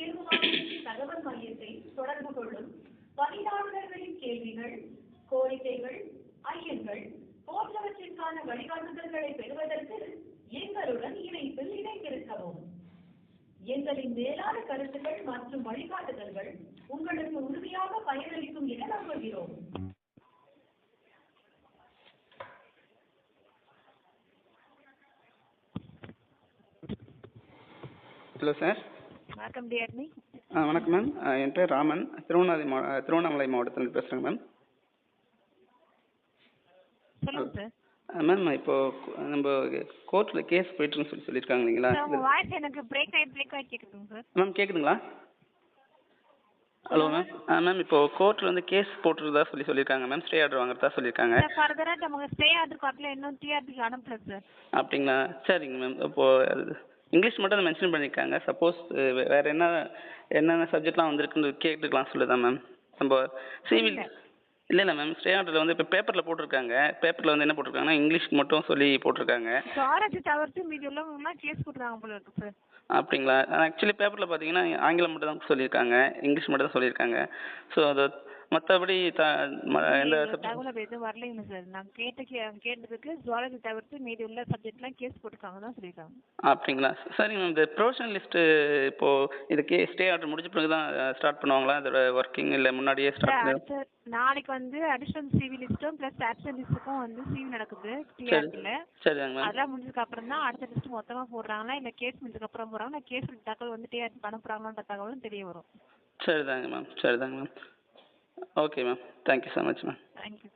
தேர்வு தகவல் மையத்தை தொடர்பு கொள்ளும் பணியாளர்களின் கேள்விகள், கோரிக்கைகள், ஐயங்கள் போன்றவற்றிற்கான வழிகாட்டுதல்களை பெறுவதற்கு எங்களுடன் இணைப்பில் இணைந்திருக்கவும். எங்களின் மேலான கருத்துக்கள் மற்றும் வழிகாட்டுதல்கள் உங்களுக்கு உறுதியாக பயனளிக்கும் என நம்புகிறோம். Hello sir. வணக்கம் டிஆர்மி. வணக்கம் மேம். என் பேர் ராமன். திருவண்ணாமலை மாவட்டத்தில் பேசுகிறேங்க மேம். சொல்லுங்க சார். மேம் இப்போ நம்ம கோர்ட்டில் கேஸ் போயிட்டுருன்னு சொல்லியிருக்காங்க இல்லைங்களா? வாய்ஸ் எனக்கு பிரேக் ஆகி கேட்குதுங்க சார். மேம் கேட்குதுங்களா? Hello ma'am. மேம் இப்போ கோர்ட்டில் வந்து கேஸ் போட்டுருதா சொல்லியிருக்காங்க மேம். ஸ்டே ஆர்டர் வாங்குறதா சொல்லியிருக்காங்க. ஃபர்தராக நமக்கு ஸ்டே ஆர்டர் கார்டில் இன்னும் டிஆர்பிக்கு அனுப்பல சார். அப்படிங்களா? சரிங்க மேம். இப்போது இங்கிலீஷ் மட்டும் அதை மென்ஷன் பண்ணியிருக்காங்க. சப்போஸ் வேறு என்னென்ன சப்ஜெக்ட்லாம் வந்திருக்குன்னு கேட்டுக்கலாம் சொல்லுதான் மேம். நம்ம சிவில் இல்லை மேம். ஸ்டே ஆர்டரில் வந்து இப்போ பேப்பரில் போட்டிருக்காங்க. பேப்பரில் வந்து என்ன போட்டிருக்காங்கன்னா இங்கிலீஷ்க்கு மட்டும் சொல்லி போட்டிருக்காங்க. சுவாரஸ்ய தவிர்த்து மீதி உள்ளவங்கலாம் கேஸ் போட்டுருக்காங்க போல இருக்கு சார். அப்படிங்களா? ஆக்சுவலி பேப்பரில் பார்த்தீங்கன்னா ஆங்கிலம் மட்டும் தான் சொல்லியிருக்காங்க, இங்கிலீஷ் மட்டும் தான் சொல்லியிருக்காங்க. ஸோ அது மற்றபடி எந்த தகவல் எதுவும் வரலைங்க சார். நான் கேட்டதுக்கு சுவாரஸ்ய தவிர்த்து மீதி உள்ள சப்ஜெக்ட்லாம் கேஸ் போட்டுருக்காங்க தான் சொல்லியிருக்காங்க. அப்படிங்களா? சரிங்க மேம். இந்த ப்ரொவிஷனல் லிஸ்ட்டு இப்போது இதுக்கு ஸ்டே ஆர்டர் முடிஞ்ச பிறகு தான் ஸ்டார்ட் பண்ணுவாங்களா அதோட ஒர்க்கிங், இல்லை முன்னாடியே ஸ்டார்ட் பண்ணி? நாளைக்கு வந்து அடிஷனல் சிவி லிஸ்ட்டும் ப்ளஸ் ஆப்சன்ட் லிஸ்ட்டுக்கும் வந்து சிவி நடக்குது டிஆர்பியில். சரிங்க மேம். அதெல்லாம் முடிஞ்சதுக்கு அப்புறம் தான் அடுத்த லிஸ்ட் மொத்தமாக போடுறாங்களா இல்லை கேஸ் முடிஞ்சதுக்கு அப்புறம் போடுறாங்களா, கேஸ் தகவல் வந்து டிஆர்பி அனுப்புறாங்கன்ற தகவலும் தெரிய வரும். சரிதாங்க ma'am. Okay ma'am. Thank you so much ma'am. Thank you.